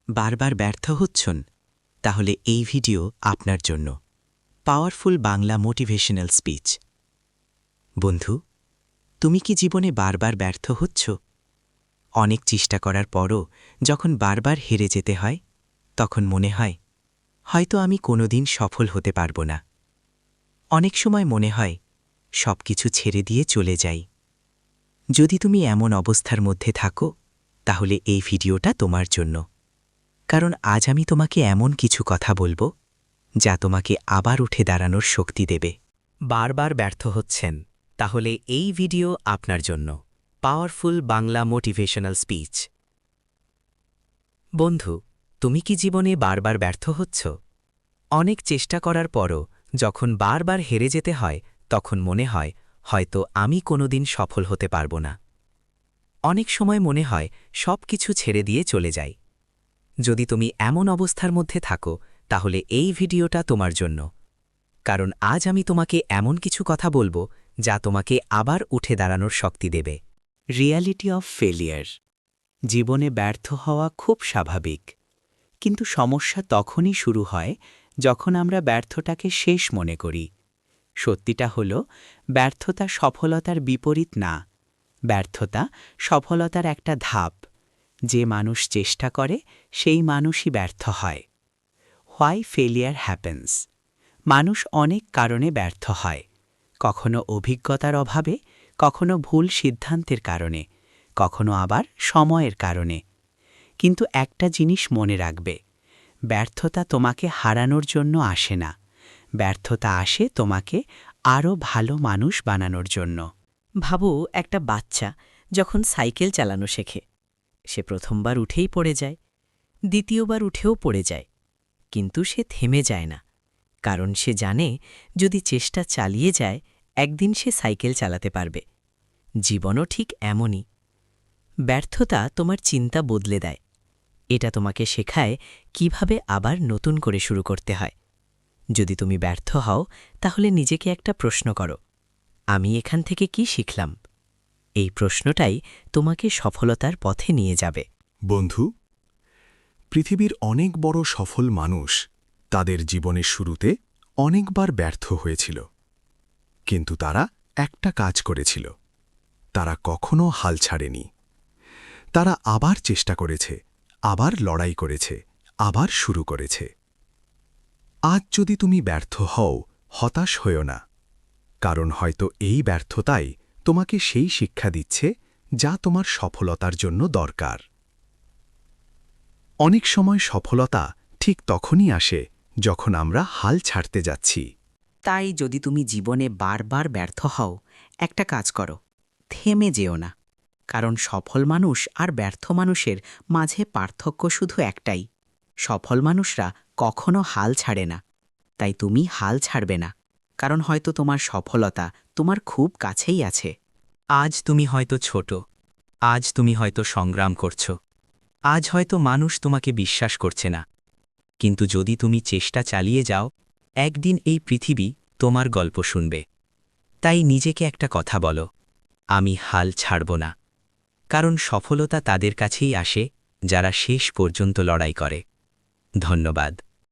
বারবার ব্যর্থ হচ্ছেন তাহলে এই ভিডিও আপনার জন্য পাওয়ারফুল বাংলা মোটিভেশনাল স্পিচ। বন্ধু, তুমি কি জীবনে বারবার ব্যর্থ হচ্ছ? অনেক চেষ্টা করার পরও যখন বারবার হেরে যেতে হয় তখন মনে হয় হয়তো আমি কোনোদিন সফল হতে পারব না। অনেক সময় মনে হয় সবকিছু ছেড়ে দিয়ে চলে যাই। যদি তুমি এমন অবস্থার মধ্যে থাকো তাহলে এই ভিডিওটা তোমার জন্য, কারণ আজ আমি তোমাকে এমন কিছু কথা বলবো যা তোমাকে আবার উঠে দাঁড়ানোর শক্তি দেবে। বারবার ব্যর্থ হচ্ছেন তাহলে এই ভিডিও আপনার জন্য পাওয়ারফুল বাংলা মোটিভেশনাল স্পিচ। বন্ধু, তুমি কি জীবনে বারবার ব্যর্থ হচ্ছ? অনেক চেষ্টা করার পরও যখন বারবার হেরে যেতে হয় তখন মনে হয় হয়তো আমি কোনোদিন সফল হতে পারব না। অনেক সময় মনে হয় সব কিছু ছেড়ে দিয়ে চলে যাই। যদি তুমি এমন অবস্থার মধ্যে থাকো তাহলে এই ভিডিওটা তোমার জন্য, কারণ আজ আমি তোমাকে এমন কিছু কথা বলবো যা তোমাকে আবার উঠে দাঁড়ানোর শক্তি দেবে। Reality of failure. জীবনে ব্যর্থ হওয়া খুব স্বাভাবিক, কিন্তু সমস্যা তখনই শুরু হয় যখন আমরা ব্যর্থটাকে শেষ মনে করি। সত্যিটা হলো, ব্যর্থতা সফলতার বিপরীত না, ব্যর্থতা সফলতার একটা ধাপ। যে মানুষ চেষ্টা করে সেই মানুষই ব্যর্থ হয়। Why failure happens. মানুষ অনেক কারণে ব্যর্থ হয়, কখনো অভিজ্ঞতার অভাবে, কখনো ভুল সিদ্ধান্তের কারণে, কখনো আবার সময়ের কারণে। কিন্তু একটা জিনিস মনে রাখবে, ব্যর্থতা তোমাকে হারানোর জন্য আসে না, ব্যর্থতা আসে তোমাকে আরও ভালো মানুষ বানানোর জন্য। ভাবো, একটা বাচ্চা যখন সাইকেল চালানো শেখে, সে প্রথমবার উঠেই পড়ে যায়, দ্বিতীয়বার উঠেও পড়ে যায়, কিন্তু সে থেমে যায় না, কারণ সে জানে যদি চেষ্টা চালিয়ে যায় একদিন সে সাইকেল চালাতে পারবে। জীবনও ঠিক এমনই। ব্যর্থতা তোমার চিন্তা বদলে দেয়। এটা তোমাকে শেখায় কিভাবে আবার নতুন করে শুরু করতে হয়। যদি তুমি ব্যর্থ হও তাহলে নিজেকে একটা প্রশ্ন করো, আমি এখান থেকে কি শিখলাম? এই প্রশ্নটাই তোমাকে সফলতার পথে নিয়ে যাবে। বন্ধু, পৃথিবীর অনেক বড় সফল মানুষ তাদের জীবনের শুরুতে অনেকবার ব্যর্থ হয়েছিল, কিন্তু তারা একটা কাজ করেছিল, তারা কখনো হাল ছাড়েনি। তারা আবার চেষ্টা করেছে, আবার লড়াই করেছে, আবার শুরু করেছে। আজ যদি তুমি ব্যর্থ হও, হতাশ হয়ো না, কারণ হয়তো এই ব্যর্থতাই তোমাকে সেই শিক্ষা দিচ্ছে যা তোমার সফলতার জন্য দরকার। অনেক সময় সফলতা ঠিক তখনই আসে যখন আমরা হাল ছাড়তে যাচ্ছি। তাই যদি তুমি জীবনে বারবার ব্যর্থ হও, একটা কাজ করো, থেমে যেও না। কারণ সফল মানুষ আর ব্যর্থ মানুষের মাঝে পার্থক্য শুধু একটাই, সফল মানুষরা কখনো হাল ছাড়ে না। তাই তুমি হাল ছাড়বে না, কারণ হয়তো তোমার সফলতা তোমার খুব কাছেই আছে। আজ তুমি হয়তো ছোট, আজ তুমি হয়তো সংগ্রাম করছো, আজ হয়তো মানুষ তোমাকে বিশ্বাস করছে না, কিন্তু যদি তুমি চেষ্টা চালিয়ে যাও, একদিন এই পৃথিবী তোমার গল্প শুনবে। তাই নিজেকে একটা কথা বলো, আমি হাল ছাড়ব না, কারণ সফলতা তাদের কাছেই আসে যারা শেষ পর্যন্ত লড়াই করে। ধন্যবাদ।